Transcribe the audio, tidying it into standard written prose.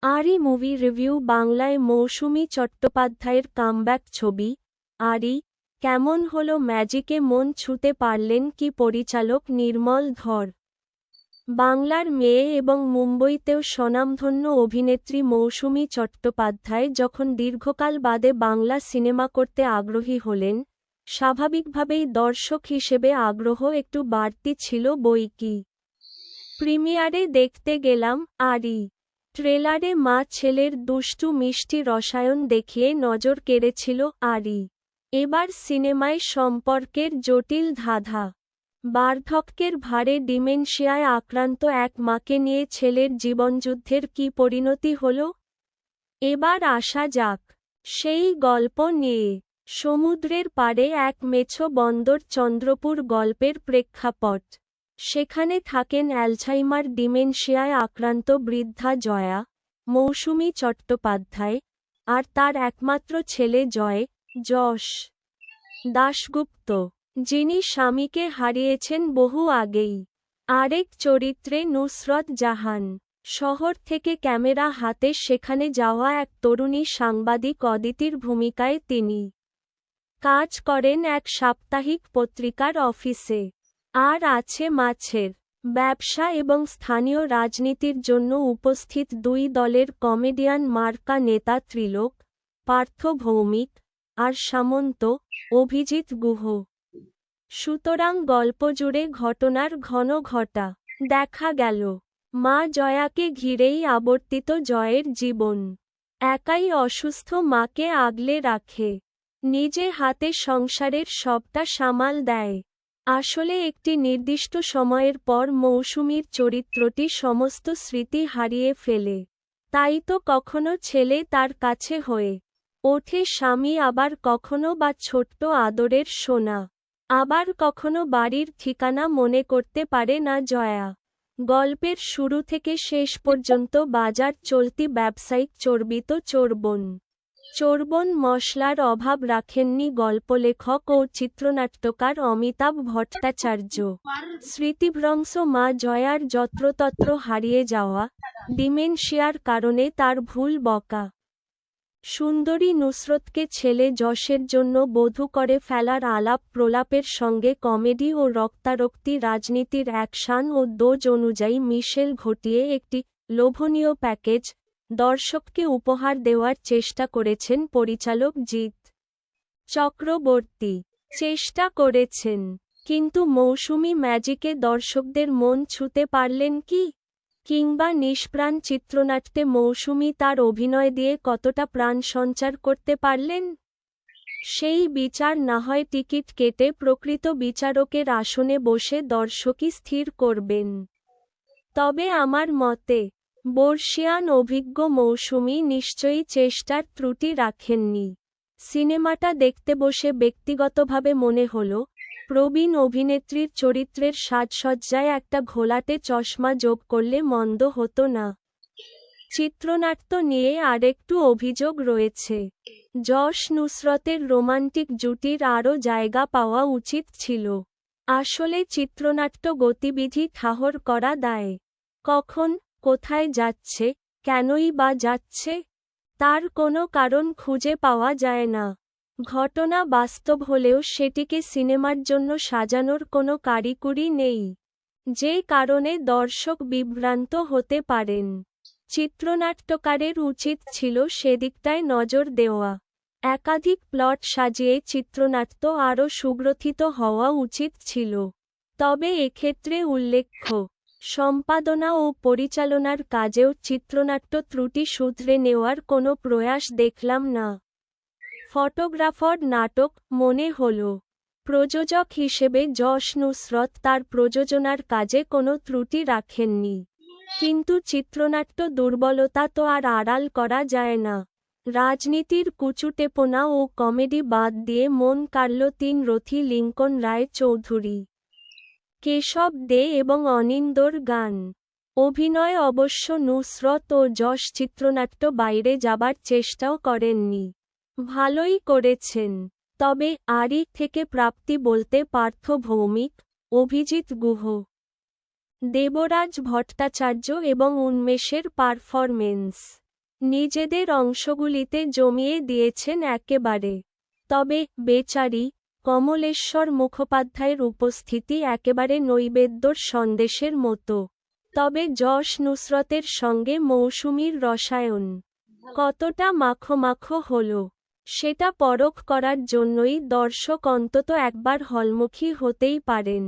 আরি movie review বাংলায় মৌসুমী চট্টোপাধ্যায়ের কামব্যাক ছবি আরি কেমন হলো ম্যাজিকে মন ছুঁতে পারলেন কি পরিচালক নির্মল ধর। বাংলার মেয়ে এবং মুম্বইতেও স্বনামধন্য অভিনেত্রী মৌসুমী চট্টোপাধ্যায় যখন দীর্ঘকাল বাদে বাংলা সিনেমা করতে আগ্রহী হলেন, স্বাভাবিকভাবেই দর্শক হিসেবে আগ্রহ একটু বাড়তি ছিল বইকি। প্রিমিয়ারে দেখতে গেলাম আরি। ট্রেলারে মা ছেলের দুষ্টু মিষ্টি রসায়ন দেখিয়ে নজর কেড়েছিল আরি। এবার সিনেমায় সম্পর্কের জটিল ধাঁধা। বার্ধক্যের ভারে ডিমেনশিয়ায় আক্রান্ত এক মাকে নিয়ে ছেলের জীবনযুদ্ধের কী পরিণতি হল, এবার আসা যাক সেই গল্প নিয়ে। সমুদ্রের পাড়ে এক মেছো বন্দর চন্দ্রপুর গল্পের প্রেক্ষাপট। সেখানে থাকেন অ্যালঝাইমার ডিমেনশিয়ায় আক্রান্ত বৃদ্ধা জয়া, মৌসুমী চট্টোপাধ্যায়, আর তার একমাত্র ছেলে যশ দাশগুপ্ত, যিনি স্বামীকে হারিয়েছেন বহু আগেই। আরেক চরিত্রে নুসরত জাহান। শহর থেকে ক্যামেরা হাতে সেখানে যাওয়া এক তরুণী সাংবাদিক অদিতির ভূমিকায় তিনি কাজ করেন এক সাপ্তাহিক পত্রিকার অফিসে। আর আছে মাছের ব্যবসা এবং স্থানীয় রাজনীতির জন্য উপস্থিত দুই দলের কমেডিয়ান মার্কা নেতা ত্রিলোক, পার্থ ভৌমিক, আর সামন্ত, অভিজিৎ গুহ। সুতরাং গল্প জুড়ে ঘটনার ঘন ঘটা। দেখা গেল মা জয়াকে ঘিরেই আবর্তিত জয়ের জীবন। একাই অসুস্থ মাকে আগলে রাখে, নিজে হাতে সংসারের সবটা সামাল দেয়। আসলে একটি নির্দিষ্ট সময়ের পর মৌসুমীর চরিত্রটি সমস্ত স্মৃতি হারিয়ে ফেলে। তাই তো কখনো ছেলে তার কাছে হয়ে ওঠে স্বামী, আবার কখনো বা ছোট্ট আদরের সোনা, আবার কখনো বাড়ির ঠিকানা মনে করতে পারে না জয়া। গল্পের শুরু থেকে শেষ পর্যন্ত বাজার চলতি ব্যবসায়িক চর্বিত চোরবন মশলার অভাব রাখেননি গল্পলেখক ও চিত্রনাট্যকার অমিতাভ ভট্টাচার্য। স্মৃতিভ্রংশ মা জয়ার যত্রতত্র হারিয়ে যাওয়া, ডিমেনশিয়ার কারণে তার ভুল বকা সুন্দরী নুসরতকে ছেলে যশের জন্য বধূ করে ফেলার আলাপ প্রলাপের সঙ্গে কমেডি ও রক্তারক্তি রাজনীতির অ্যাকশন ও দোজ অনুযায়ী মিশেল ঘটিয়ে একটি লোভনীয় প্যাকেজ দর্শককে উপহার দেওয়ার চেষ্টা করেছেন পরিচালক জিৎ চক্রবর্তী। চেষ্টা করেছেন, কিন্তু মৌসুমী ম্যাজিকে দর্শকদের মন ছুঁতে পারলেন কি? কিংবা নিষ্প্রাণ চিত্রনাট্যে মৌসুমী তার অভিনয় দিয়ে কতটা প্রাণ সঞ্চার করতে পারলেন? সেই বিচার না হয় টিকিট কেটে প্রকৃত বিচারকের আসনে বসে দর্শকই স্থির করবেন। তবে আমার মতে বর্ষিয়ান অভিজ্ঞ মৌসুমী নিশ্চয়ই চেষ্টার ত্রুটি রাখেননি। সিনেমাটা দেখতে বসে ব্যক্তিগতভাবে মনে হলো, প্রবীণ অভিনেত্রীর চরিত্রের সাজসজ্জায় একটা ঘোলাটে চশমা যোগ করলে মন্দ হতো না। চিত্রনাট্য নিয়ে আরেকটু অভিযোগ রয়েছে। যশ নুসরতের রোমান্টিক জুটির আরও জায়গা পাওয়া উচিত ছিল। আসলে চিত্রনাট্য গতিবিধি ঠাহর করা দায়। কখন, কোথায় যাচ্ছে, কেনই বা যাচ্ছে, তার কোনো কারণ খুঁজে পাওয়া যায় না। ঘটনা বাস্তব হলেও সেটিকে সিনেমার জন্য সাজানোর কোনো কারিকুরি নেই, যে কারণে দর্শক বিভ্রান্ত হতে পারেন। চিত্রনাট্যকারের উচিত ছিল সেদিকটায় নজর দেওয়া। একাধিক প্লট সাজিয়ে চিত্রনাট্য আরও সুগ্রথিত হওয়া উচিত ছিল। তবে এক্ষেত্রে উল্লেখ্য, সম্পাদনা ও পরিচালনার কাজেও চিত্রনাট্য ত্রুটি শুধরে নেওয়ার কোনো প্রয়াস দেখলাম না। ফটোগ্রাফার নাটক মনে হল। প্রযোজক হিসেবে যশ নুসরত তার প্রযোজনার কাজে কোনো ত্রুটি রাখেননি। কিন্তু চিত্রনাট্য দুর্বলতা তো আর আড়াল করা যায় না। রাজনীতির কুচুটেপনা ও কমেডি বাদ দিয়ে মন কাড়ল তিন রথী লিংকন রায় চৌধুরী, কেশব দে এবং অনিন্দর গান। অভিনয় অবশ্য নুসরত ও যশ চিত্রনাট্য বাইরে যাবার চেষ্টাও করেননি। ভালোই করেছেন। তবে আরি থেকে প্রাপ্তি বলতে পার্থ ভৌমিক, অভিজিৎ গুহ, দেবরাজ ভট্টাচার্য এবং উন্মেষের পারফরমেন্স। নিজেদের অংশগুলিতে জমিয়ে দিয়েছেন একেবারে। তবে বেচারি কমলেশ্বর মুখোপাধ্যায়ের উপস্থিতি একেবারে নৈবেদ্যর সন্দেশের মতো। তবে যশ নুসরতের সঙ্গে মৌসুমীর রসায়ন কতটা মাখো মাখো হলো, সেটা পরখ করার জন্যই দর্শক অন্তত একবার হলমুখী হতেই পারেন।